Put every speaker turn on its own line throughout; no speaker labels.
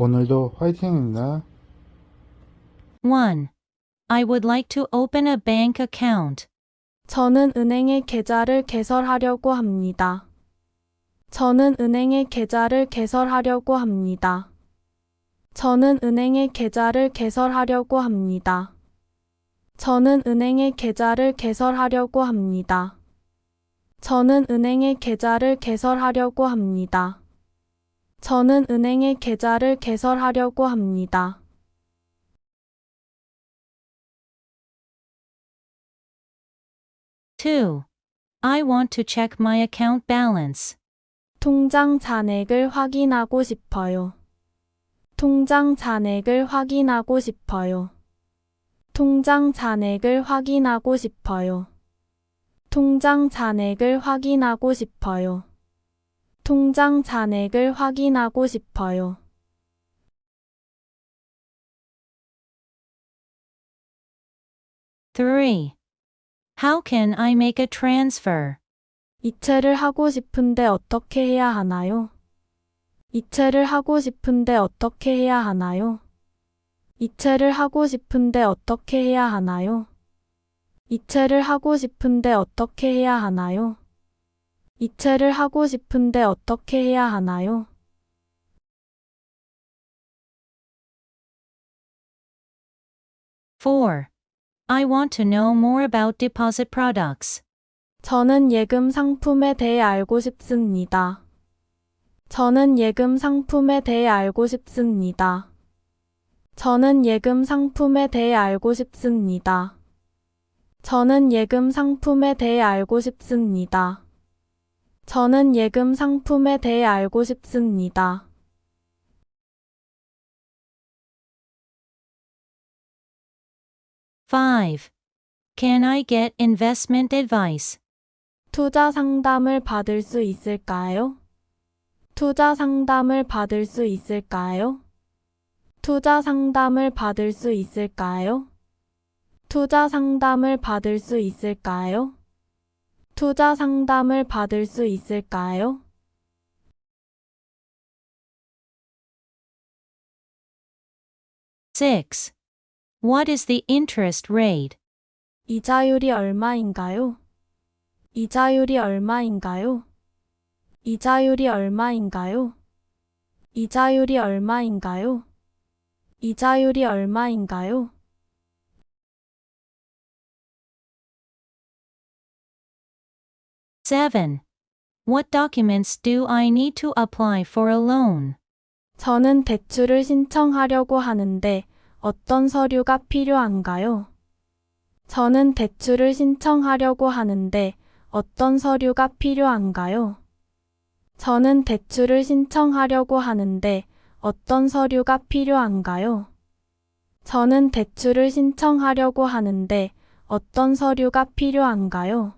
오늘도 화이팅입니다.
1. I would like to open a bank account.
저는 은행에 계좌를 개설하려고 합니다. 저는 은행에 계좌를 개설하려고 합니다. 저는 은행에 계좌를 개설하려고 합니다. 저는 은행에 계좌를 개설하려고 합니다. 저는 은행에 계좌를 개설하려고 합니다. 저는 은행에 계좌를 개설하려고 합니다.
2. I want to check my account balance.
통장 잔액을 확인하고 싶어요. 통장 잔액을 확인하고 싶어요. 통장 잔액을 확인하고 싶어요. 통장 잔액을 확인하고 싶어요. 통장 잔액을 확인하고 싶어요.
3. How can I make a transfer?
이체를 하고 싶은데 어떻게 해야 하나요? 이체를 하고 싶은데 어떻게 해야 하나요? 이체를 하고 싶은데 어떻게 해야 하나요? 이체를 하고 싶은데 어떻게 해야 하나요? 이체를 하고 싶은데 어떻게 해야 하나요?
4. I want to know more about deposit products.
저는 예금 상품에 대해 알고 싶습니다. 저는 예금 상품에 대해 알고 싶습니다. 저는 예금 상품에 대해 알고 싶습니다. 저는 예금 상품에 대해 알고 싶습니다. 저는 예금 상품에 대해 알고 싶습니다.
5. Can I get investment advice?
투자 상담을 받을 수 있을까요? 투자 상담을 받을 수 있을까요? 투자 상담을 받을 수 있을까요? 투자 상담을 받을 수 있을까요? 투자 상담을 받을 수 있을까요?
6. What is the interest rate?
이자율이 얼마인가요? 이자율이 얼마인가요? 이자율이 얼마인가요? 이자율이 얼마인가요? 이자율이 얼마인가요?
7. What documents do I need to apply for a loan?
저는 대출을 신청하려고 하는데 어떤 서류가 필요한가요? 저는 대출을 신청하려고 하는데 어떤 서류가 필요한가요? 저는 대출을 신청하려고 하는데 어떤 서류가 필요한가요? 저는 대출을 신청하려고 하는데 어떤 서류가 필요한가요?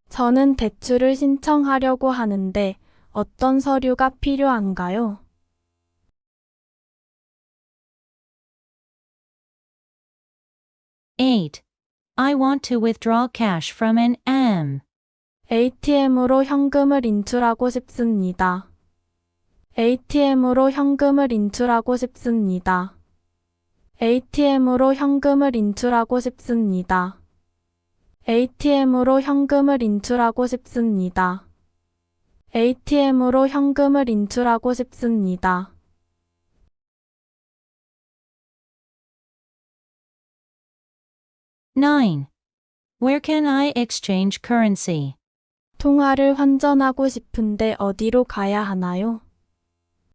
저는 대출을 신청하려고 하는데 어떤 서류가 필요한가요?
8. I want to withdraw cash from an AM.
ATM으로 현금을 인출하고 싶습니다. ATM으로 현금을 인출하고 싶습니다. ATM으로 현금을 인출하고 싶습니다. ATM으로 현금을 인출하고 싶습니다. ATM으로 현금을 인출하고 싶습니다.
9. Where can I exchange currency?
통화를 환전하고 싶은데 어디로 가야 하나요?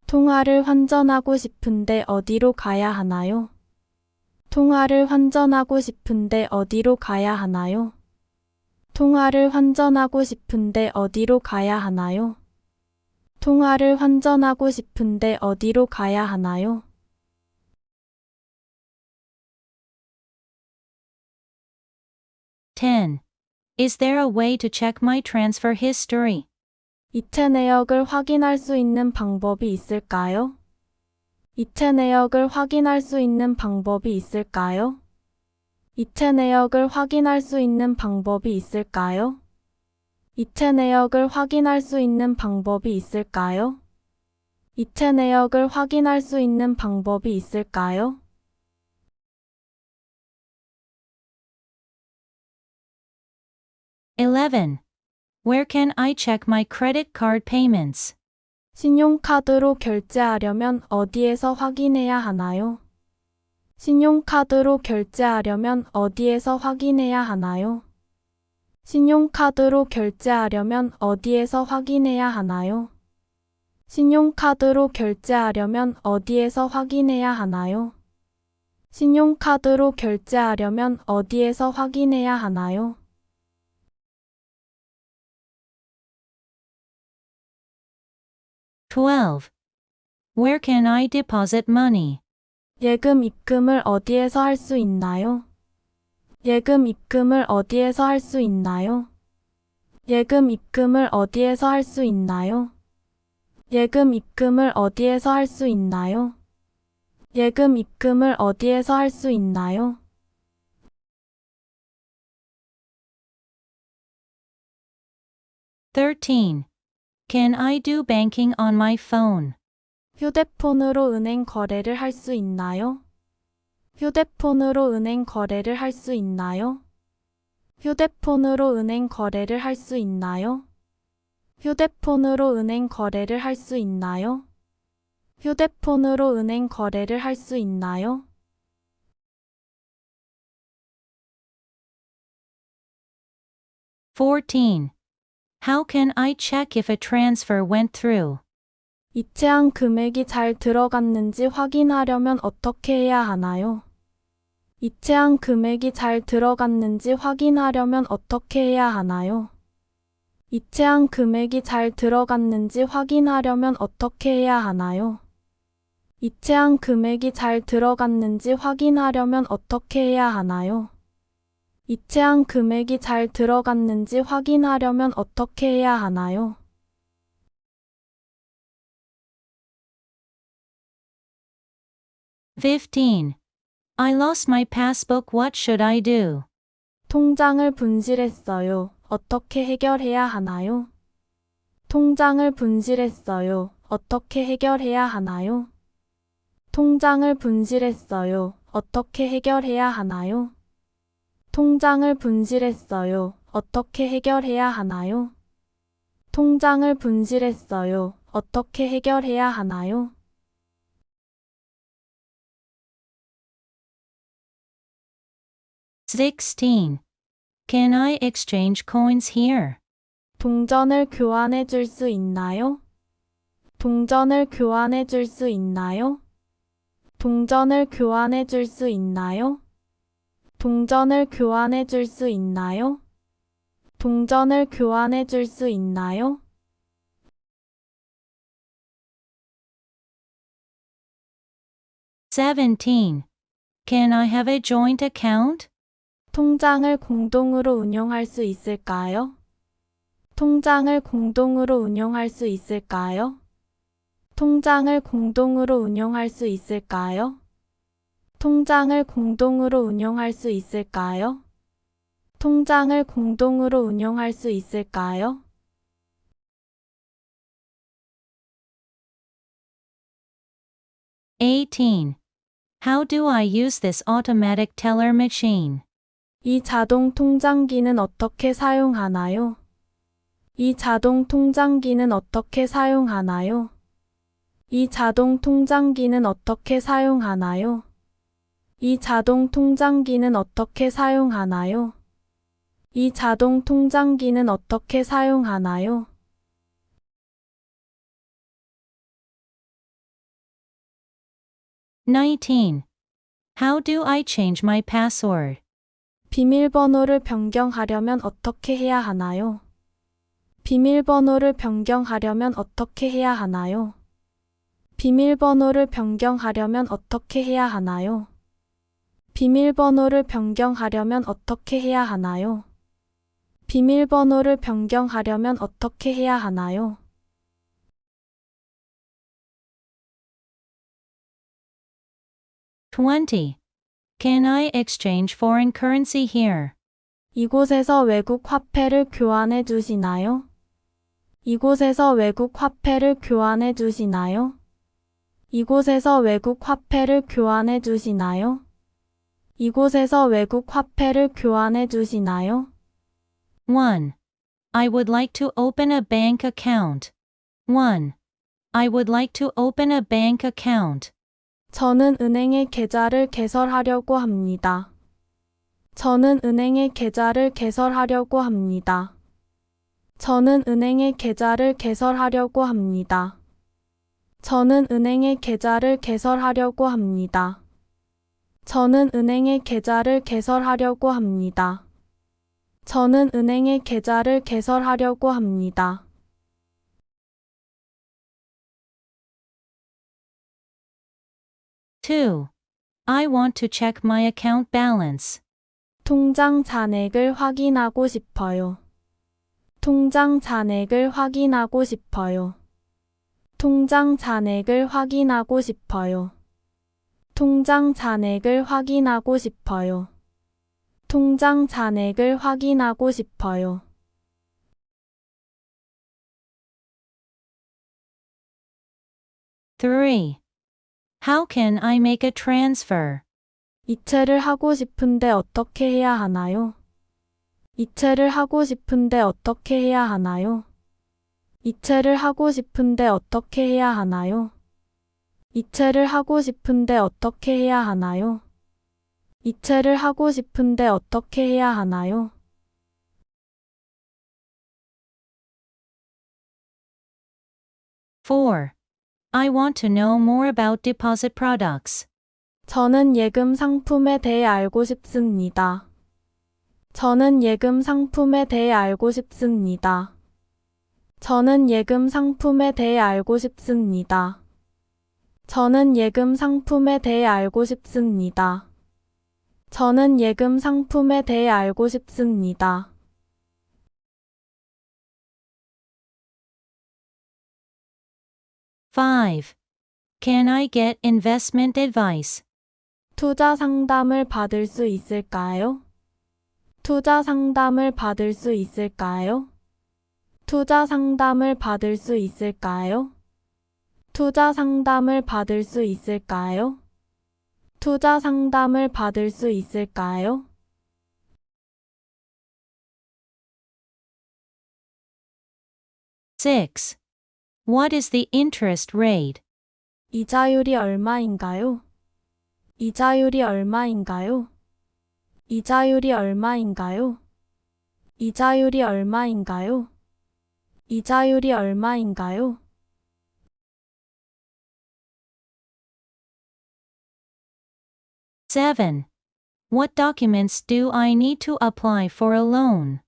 통화를 환전하고 싶은데 어디로 가야 하나요? 통화를 환전하고 싶은데 어디로 가야 하나요? 통화를 환전하고 싶은데 어디로 가야 하나요? 통화를 환전하고 싶은데 어디로 가야 하나요?
10. Is there a way to check my transfer history?
이체 내역을 확인할 수 있는 방법이 있을까요? 이체 내역을 확인할 수 있는 방법이 있을까요? 이체 내역을 확인할 수 있는 방법이 있을까요? 이체 내역을 확인할 수 있는 방법이 있을까요? 이체 내역을 확인할 수 있는 방법이 있을까요?
11. Where can I check my credit card payments?
신용카드로 결제하려면 어디에서 확인해야 하나요? 신용카드로 결제하려면 어디에서 확인해야 하나요? 신용카드로 결제하려면 어디에서 확인해야 하나요? 신용카드로 결제하려면 어디에서 확인해야 하나요? 신용카드로 결제하려면 어디에서 확인해야 하나요?
12. Where can I deposit money?
예금 입금을 어디에서 할 수 있나요? 예금 입금을 어디에서 할 수 있나요? 예금 입금을 어디에서 할 수 있나요? 예금 입금을 어디에서 할 수 있나요? 예금 입금을 어디에서 할 수 있나요?
13. Can I do banking on my phone?
휴대폰으로 은행 거래를 할 수 있나요? 휴대폰으로 은행 거래를 할 수 있나요? 휴대폰으로 은행 거래를 할 수 있나요? 휴대폰으로 은행 거래를 할 수 있나요? 휴대폰으로 은행 거래를 할 수 있나요?
14. How can I check if a transfer went through?
이체한 금액이 잘 들어갔는지 확인하려면 어떻게 해야 하나요? 이체한 금액이 잘 들어갔는지 확인하려면 어떻게 해야 하나요? 이체한 금액이 잘 들어갔는지 확인하려면 어떻게 해야 하나요? 이체한 금액이 잘 들어갔는지 확인하려면 어떻게 해야 하나요? 이체한 금액이 잘 들어갔는지 확인하려면 어떻게 해야 하나요?
15. I lost my passbook. What should I do?
통장을 분실했어요. 어떻게 해결해야 하나요? 통장을 분실했어요. 어떻게 해결해야 하나요? 통장을 분실했어요. 어떻게 해결해야 하나요? 통장을 분실했어요. 어떻게 해결해야 하나요? 통장을 분실했어요. 어떻게 해결해야 하나요?
16. Can I exchange coins here?
동전을 교환해 줄 수 있나요? 동전을 교환해 줄 수 있나요? 동전을 교환해 줄 수 있나요? 동전을 교환해 줄 수 있나요? 동전을 교환해 줄 수 있나요?
17. Can I have a joint account?
통장을 공동으로 운영할 수 있을까요? 통장을 공동으로 운영할 수 있을까요? 통장을 공동으로 운영할 수 있을까요? 통장을 공동으로 운영할 수 있을까요? 통장을 공동으로 운영할 수 있을까요?
18. How do I use this automatic teller machine?
이 자동 통장기는 어떻게 사용하나요? 이 자동 통장기는 어떻게 사용하나요? 이 자동 통장기는 어떻게 사용하나요? 이 자동 통장기는 어떻게 사용하나요? 이 자동 통장기는 어떻게 사용하나요?
19. How do I change my password?
비밀번호를 변경하려면 어떻게 해야 하나요? 비밀번호를 변경하려면 어떻게 해야 하나요? 비밀번호를 변경하려면 어떻게 해야 하나요? 비밀번호를 변경하려면 어떻게 해야 하나요? 비밀번호를 변경하려면 어떻게 해야 하나요?
20. Can I exchange foreign currency here?
이곳에서 외국 화폐를 교환해 주시나요? 이곳에서 외국 화폐를 교환해 주시나요? 이곳에서 외국 화폐를 교환해 주시나요? 이곳에서 외국 화폐를 교환해 주시나요?
1. I would like to open a bank account. 1. I would like to open a bank account.
저는 은행에 계좌를 개설하려고 합니다. 저는 은행에 계좌를 개설하려고 합니다. 저는 은행에 계좌를 개설하려고 합니다. 저는 은행에 계좌를 개설하려고 합니다. 저는 은행에 계좌를 개설하려고 합니다. 저는 은행에 계좌를 개설하려고 합니다.
2. I want to check my account balance.
통장 잔액을 확인하고 싶어요. 통장 잔액을 확인하고 싶어요. 통장 잔액을 확인하고 싶어요. 통장 잔액을 확인하고 싶어요. 통장 잔액을 확인하고 싶어요.
3. How can I make a transfer?
이체를 하고 싶은데 어떻게 해야 하나요? 이체를 하고 싶은데 어떻게 해야 하나요? 이체를 하고 싶은데 어떻게 해야 하나요? 이체를 하고 싶은데 어떻게 해야 하나요? 이체를 하고 싶은데 어떻게 해야 하나요?
4. I want to know more about deposit products.
저는 예금 상품에 대해 알고 싶습니다. 저는 예금 상품에 대해 알고 싶습니다. 저는 예금 상품에 대해 알고 싶습니다. 저는 예금 상품에 대해 알고 싶습니다. 저는 예금 상품에 대해 알고 싶습니다.
5. Can I get investment advice?
투자 상담을 받을 수 있을까요? 투자 상담을 받을 수 있을까요? 투자 상담을 받을 수 있을까요? 투자 상담을 받을 수 있을까요? 투자 상담을 받을 수 있을까요?
6. What is the interest rate?
이자율이 얼마인가요? 이자율이 얼마인가요? 이자율이 얼마인가요? 이자율이 얼마인가요? 이자율이 얼마인가요?
7. What documents do I need to apply for a loan?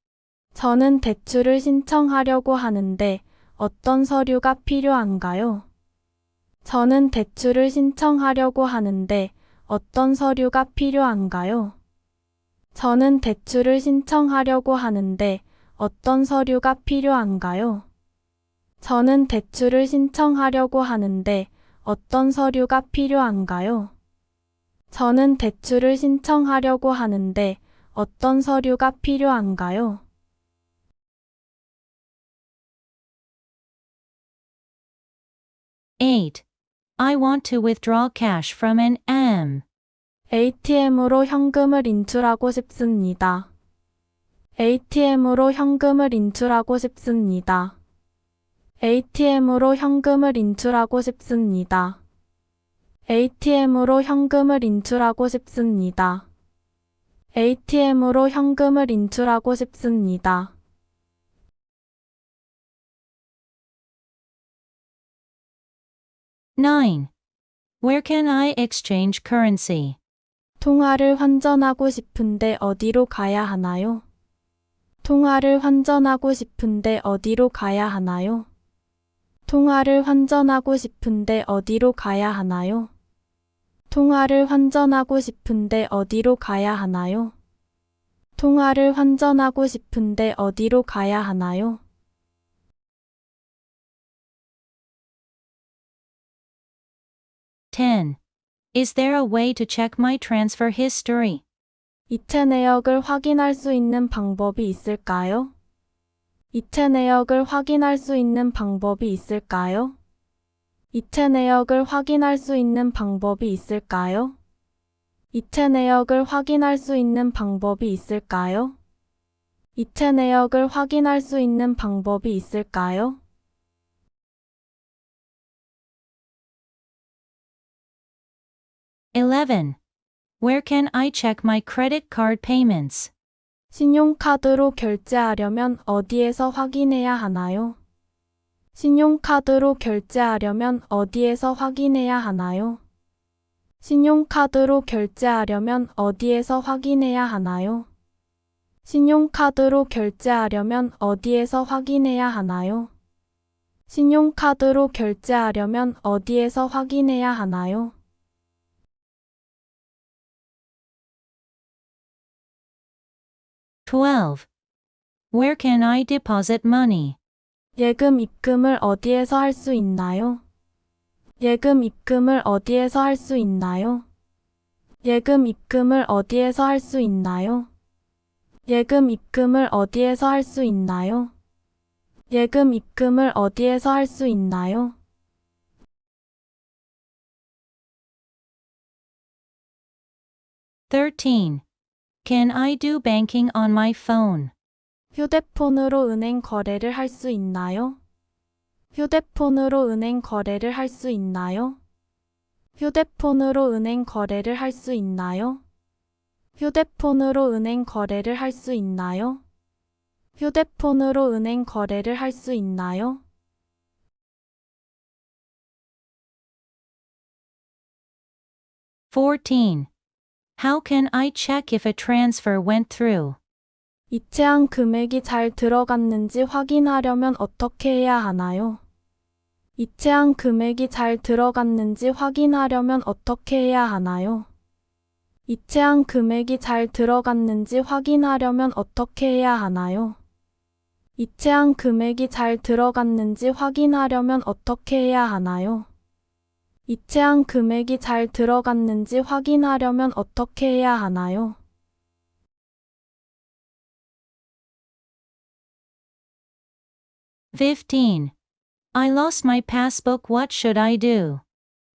저는 대출을 신청하려고 하는데 어떤 서류가 필요한가요? 저는 대출을 신청하려고 하는데 어떤 서류가 필요한가요? 저는 대출을 신청하려고 하는데 어떤 서류가 필요한가요? 저는 대출을 신청하려고 하는데 어떤 서류가 필요한가요? 저는 대출을 신청하려고 하는데 어떤 서류가 필요한가요?
8. I want to withdraw cash from an
ATM으로 현금을 인출하고 싶습니다. ATM으로 현금을 인출하고 싶습니다. ATM으로 현금을 인출하고 싶습니다. ATM으로 현금을 인출하고 싶습니다. ATM으로 현금을 인출하고 싶습니다.
9. Where can I exchange currency?
통화를 환전하고 싶은데 어디로 가야 하나요? 통화를 환전하고 싶은데 어디로 가야 하나요? 통화를 환전하고 싶은데 어디로 가야 하나요? 통화를 환전하고 싶은데 어디로 가야 하나요? 통화를 환전하고 싶은데 어디로 가야 하나요?
10. Is there a way to check my transfer history?
이체 내역을 확인할 수 있는 방법이 있을까요? 이체 내역을 확인할 수 있는 방법이 있을까요? 이체 내역을 확인할 수 있는 방법이 있을까요? 이체 내역을 확인할 수 있는 방법이 있을까요? 이체 내역을 확인할 수 있는 방법이 있을까요?
11. Where can I check my credit card payments?
신용카드로 결제하려면 어디에서 확인해야 하나요? 신용카드로 결제하려면 어디에서 확인해야 하나요? 신용카드로 결제하려면 어디에서 확인해야 하나요? 신용카드로 결제하려면 어디에서 확인해야 하나요? 신용카드로 결제하려면 어디에서 확인해야 하나요?
12. Where can I deposit money?
예금 입금을 어디에서 할 수 있나요? 예금 입금을 어디에서 할 수 있나요? 예금 입금을 어디에서 할 수 있나요? 예금 입금을 어디에서 할 수 있나요? 예금 입금을 어디에서 할 수 있나요?
13. Can I do banking on my phone?
휴대폰으로 은행 거래를 할 수 있나요? 휴대폰으로 은행 거래를 할 수 있나요? 휴대폰으로 은행 거래를 할 수 있나요? 휴대폰으로 은행 거래를 할 수 있나요? 휴대폰으로 은행 거래를 할 수 있나요?
14. How can I check if a transfer went through?
이체한 금액이 잘 들어갔는지 확인하려면 어떻게 해야 하나요? 이체한 금액이 잘 들어갔는지 확인하려면 어떻게 해야 하나요? 이체한 금액이 잘 들어갔는지 확인하려면 어떻게 해야 하나요? 이체한 금액이 잘 들어갔는지 확인하려면 어떻게 해야 하나요? 이체한 금액이 잘 들어갔는지 확인하려면 어떻게 해야 하나요?
15. I lost my passbook. What should I do?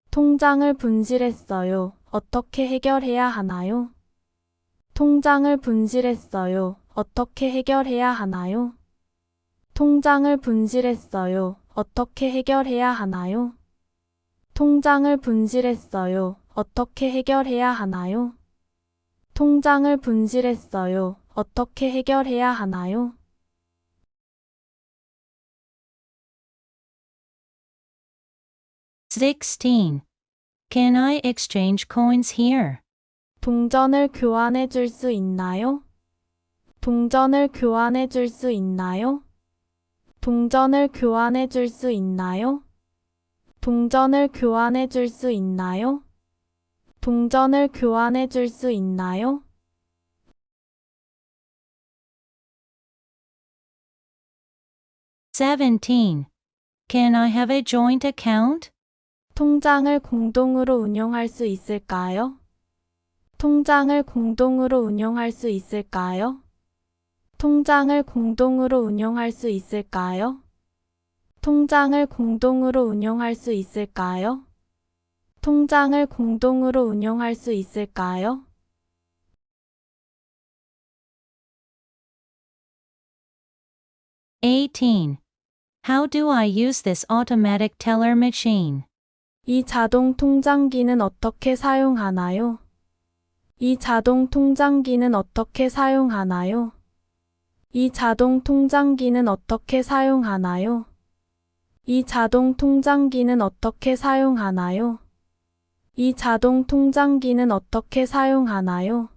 통장을 분실했어요. 어떻게 해결해야 하나요? 통장을 분실했어요. 어떻게 해결해야 하나요? 통장을 분실했어요. 어떻게 해결해야 하나요? 통장을 분실했어요. 어떻게 해결해야 하나요? 통장을 분실했어요. 어떻게 해결해야 하나요?
16. Can I exchange coins here?
동전을 교환해 줄 수 있나요? 동전을 교환해 줄 수 있나요? 동전을 교환해 줄 수 있나요? 동전을 교환해 줄 수 있나요? 동전을 교환해 줄 수 있나요?
17. Can I have a joint account?
통장을 공동으로 운영할 수 있을까요? 통장을 공동으로 운영할 수 있을까요? 통장을 공동으로 운영할 수 있을까요? 통장을 공동으로 운영할 수 있을까요? 통장을 공동으로 운영할 수 있을까요?
18. How do I use this automatic teller machine?
이 자동 통장기는 어떻게 사용하나요? 이 자동 통장기는 어떻게 사용하나요? 이 자동 통장기는 어떻게 사용하나요? 이 자동 통장기는 어떻게 사용하나요? 이 자동 통장기는 어떻게 사용하나요?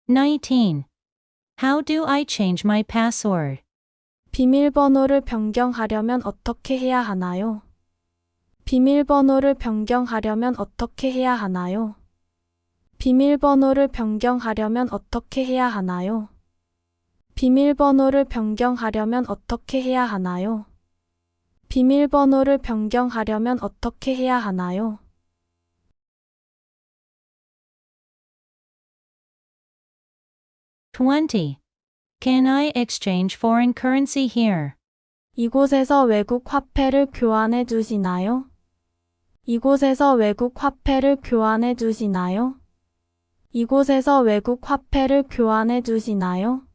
19. How do I change my password?
비밀번호를 변경하려면 어떻게 해야 하나요? 비밀번호를 변경하려면 어떻게 해야 하나요? 비밀번호를 변경하려면 어떻게 해야 하나요? 비밀번호를 변경하려면 어떻게 해야 하나요? 비밀번호를 변경하려면 어떻게 해야 하나요?
20. Can I exchange foreign currency here?
이곳에서 외국 화폐를 교환해 주시나요? 이곳에서 외국 화폐를 교환해 주시나요? 이곳에서 외국 화폐를 교환해 주시나요?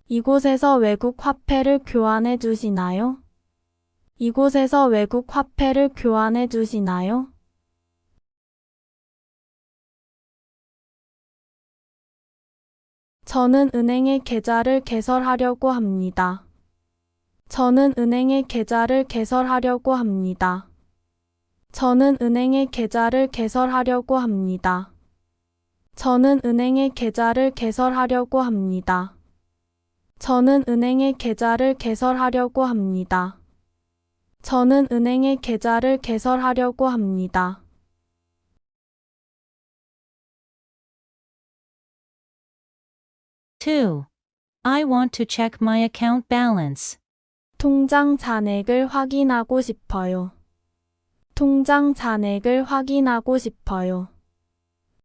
이곳에서 외국 화폐를 교환해 주시나요? 이곳에서 외국 화폐를 교환해 주시나요? 저는 은행의 계좌를 개설하려고 합니다. 저는 은행의 계좌를 개설하려고 합니다. 저는 은행의 계좌를 개설하려고 합니다. 저는 은행의 계좌를 개설하려고 합니다. 저는 은행의 계좌를 개설하려고 합니다. 저는 은행의 계좌를 개설하려고 합니다.
2. I want to check my account balance.
통장 잔액을 확인하고 싶어요. 통장 잔액을 확인하고 싶어요.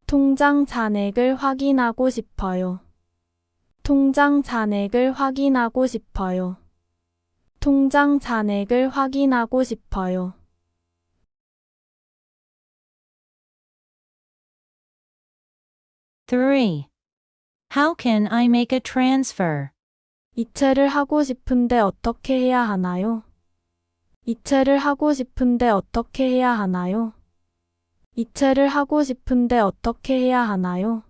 통장 잔액을 확인하고 싶어요. 통장 잔액을 확인하고 싶어요. 통장 잔액을 확인하고 싶어요.
3. How can I make a transfer?
이체를 하고 싶은데 어떻게 해야 하나요? 이체를 하고 싶은데 어떻게 해야 하나요? 이체를 하고 싶은데 어떻게 해야 하나요?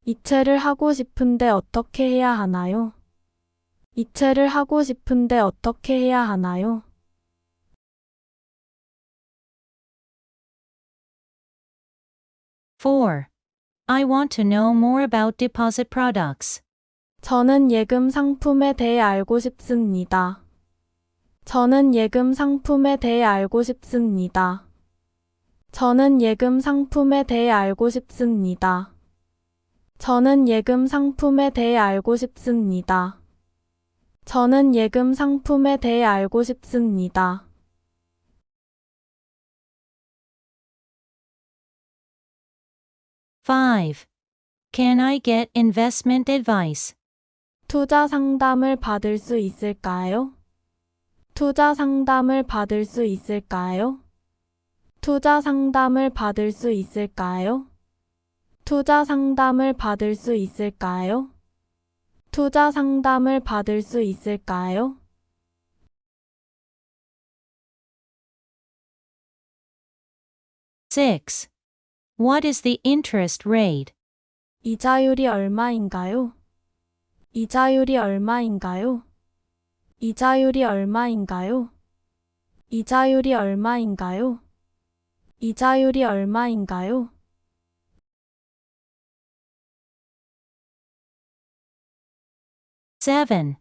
이체를 하고 싶은데 어떻게 해야 하나요? 이체를 하고 싶은데 어떻게 해야 하나요?
4. I want to know more about deposit products.
저는 예금 상품에 대해 알고 싶습니다. 저는 예금 상품에 대해 알고 싶습니다. 저는 예금 상품에 대해 알고 싶습니다. 저는 예금 상품에 대해 알고 싶습니다. 저는 예금 상품에 대해 알고 싶습니다.
5. Can I get investment advice?
투자 상담을 받을 수 있을까요? 투자 상담을 받을 수 있을까요? 투자 상담을 받을 수 있을까요? 투자 상담을 받을 수 있을까요? 투자 상담을 받을 수 있을까요?
6. What is the interest rate?
이자율이 얼마인가요? 이자율이 얼마인가요? 이자율이 얼마인가요? 이자율이 얼마인가요? 이자율이 얼마인가요?
7.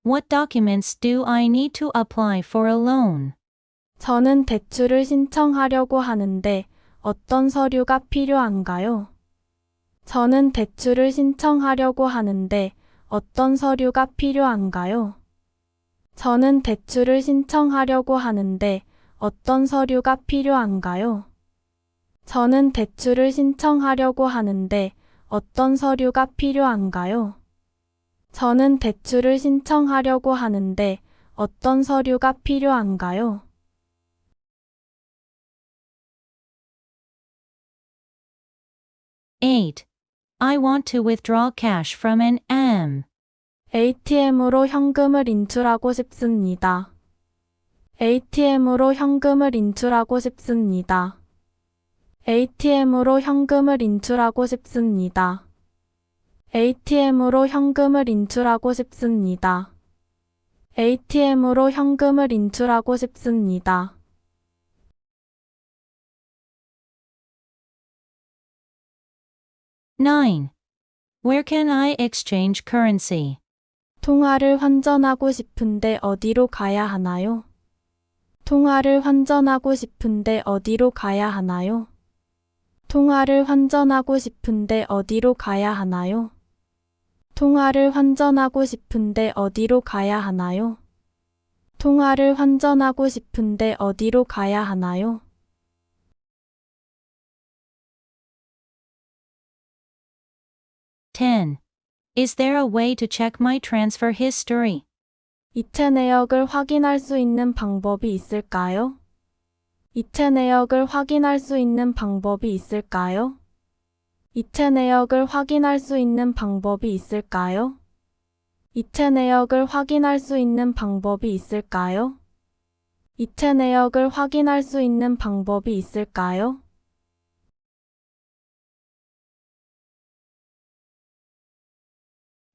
What documents do I need to apply for a loan?
저는 대출을 신청하려고 하는데 어떤 서류가 필요한가요? 저는 대출을 신청하려고 하는데 어떤 서류가 필요한가요? 저는 대출을 신청하려고 하는데 어떤 서류가 필요한가요? 저는 대출을 신청하려고 하는데 어떤 서류가 필요한가요? 저는 대출을 신청하려고 하는데 어떤 서류가 필요한가요?
8. I want to withdraw cash from an AM.
ATM으로 현금을 인출하고 싶습니다. ATM으로 현금을 인출하고 싶습니다. ATM으로 현금을 인출하고 싶습니다. ATM으로 현금을 인출하고 싶습니다. ATM으로 현금을 인출하고 싶습니다.
9. Where can I exchange currency?
통화를 환전하고 싶은데 어디로 가야 하나요? 통화를 환전하고 싶은데 어디로 가야 하나요? 통화를 환전하고 싶은데 어디로 가야 하나요? 통화를 환전하고 싶은데 어디로 가야 하나요? 통화를 환전하고 싶은데 어디로 가야 하나요?
10. Is there a way to check my transfer history?
이체 내역을 확인할 수 있는 방법이 있을까요? 이체 내역을 확인할 수 있는 방법이 있을까요? 이체 내역을 확인할 수 있는 방법이 있을까요? 이체 내역을 확인할 수 있는 방법이 있을까요? 이체 내역을 확인할 수 있는 방법이 있을까요?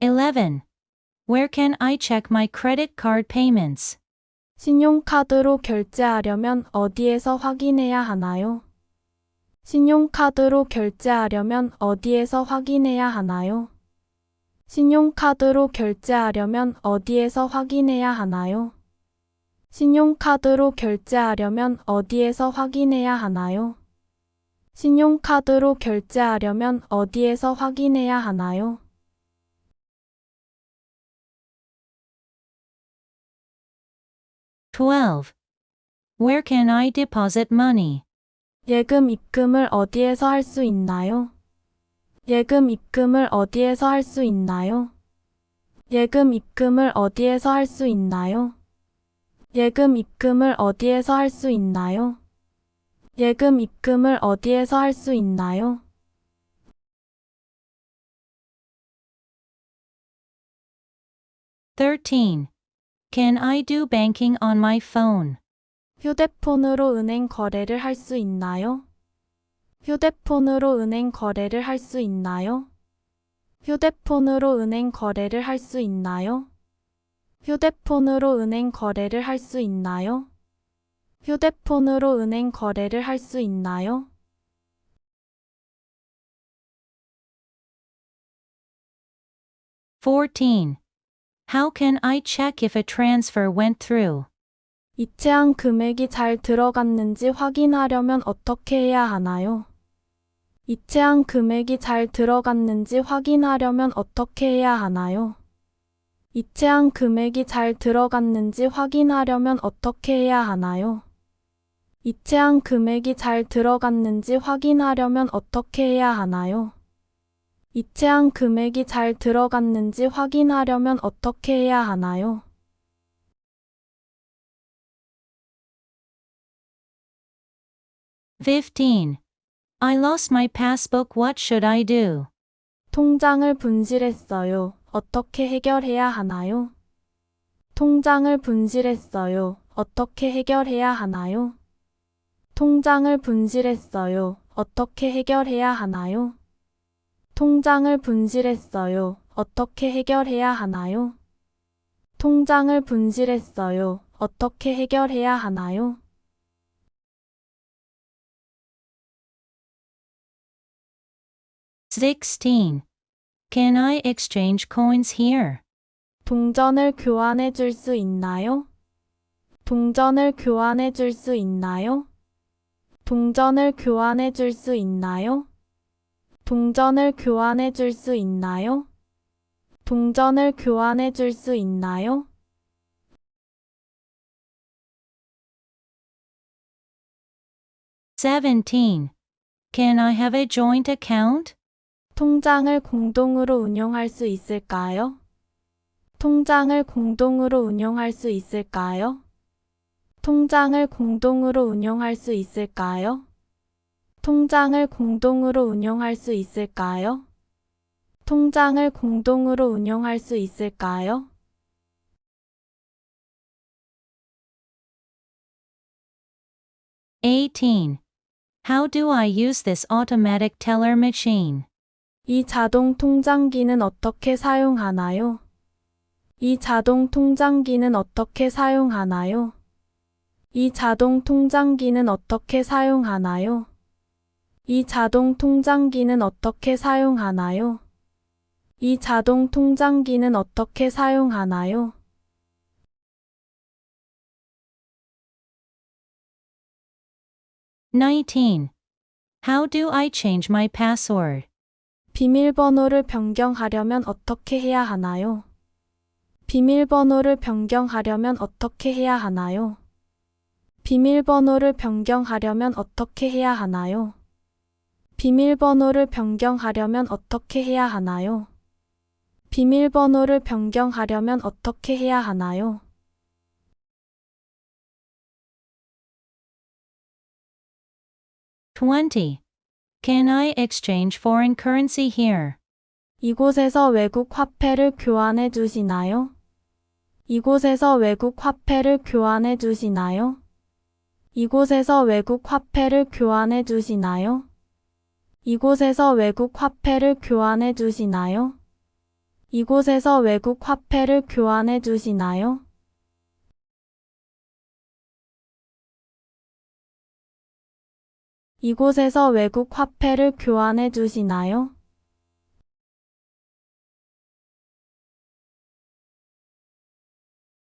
(11) Where can I check my credit card payments?
신용카드로 결제하려면 어디에서 확인해야 하나요? 신용카드로 결제하려면 어디에서 확인해야 하나요? 신용카드로 결제하려면 어디에서 확인해야 하나요? 신용카드로 결제하려면 어디에서 확인해야 하나요? 신용카드로 결제하려면 어디에서 확인해야 하나요?
(12) Where can I deposit money?
예금 입금을 어디에서 할 수 있나요? 예금 입금을 어디에서 할 수 있나요? 예금 입금을 어디에서 할 수 있나요? 예금 입금을 어디에서 할 수 있나요? 예금 입금을 어디에서 할 수 있나요?
(13) Can I do banking on my phone?
휴대폰으로 은행 거래를 할 수 있나요? 휴대폰으로 은행 거래를 할 수 있나요? 휴대폰으로 은행 거래를 할 수 있나요? 휴대폰으로 은행 거래를 할 수 있나요? 휴대폰으로 은행 거래를 할 수 있나요?
(14) How can I check if a transfer went through?
이체한 금액이 잘 들어갔는지 확인하려면 어떻게 해야 하나요? 이체한 금액이 잘 들어갔는지 확인하려면 어떻게 해야 하나요? 이체한 금액이 잘 들어갔는지 확인하려면 어떻게 해야 하나요? 이체한 금액이 잘 들어갔는지 확인하려면 어떻게 해야 하나요? 이체한 금액이 잘 들어갔는지 확인하려면 어떻게 해야 하나요?
(15) I lost my passbook. What should I do?
통장을 분실했어요. 어떻게 해결해야 하나요? 통장을 분실했어요. 어떻게 해결해야 하나요? 통장을 분실했어요. 어떻게 해결해야 하나요? 통장을 분실했어요. 어떻게 해결해야 하나요? 통장을 분실했어요. 어떻게 해결해야 하나요?
(16) Can I exchange coins here?
동전을 교환해 줄 수 있나요? 동전을 교환해 줄 수 있나요? 동전을 교환해 줄 수 있나요? 동전을 교환해 줄 수 있나요? 동전을 교환해 줄 수 있나요?
(17) Can I have a joint account?
통장을 공동으로 운영할 수 있을까요? 통장을 공동으로 운영할 수 있을까요? 통장을 공동으로 운영할 수 있을까요? 통장을 공동으로 운영할 수 있을까요? 통장을 공동으로 운영할 수 있을까요?
(18) How do I use this automatic teller machine?
이 자동 통장기는 어떻게 사용하나요? 이 자동 통장기는 어떻게 사용하나요? 이 자동 통장기는 어떻게 사용하나요? 이 자동 통장기는 어떻게 사용하나요? 이 자동 통장기는 어떻게 사용하나요?
(19) How do I change my password?
비밀번호를 변경하려면 어떻게 해야 하나요? 비밀번호를 변경하려면 어떻게 해야 하나요? 비밀번호를 변경하려면 어떻게 해야 하나요? 비밀번호를 변경하려면 어떻게 해야 하나요? 비밀번호를 변경하려면 어떻게 해야 하나요?
20. Can I exchange foreign currency here?
이곳에서 외국 화폐를 교환해 주시나요? 이곳에서 외국 화폐를 교환해 주시나요? 이곳에서 외국 화폐를 교환해 주시나요? 이곳에서 외국 화폐를 교환해 주시나요? 이곳에서 외국 화폐를 교환해 주시나요? 이곳에서 외국 화폐를 교환해 주시나요?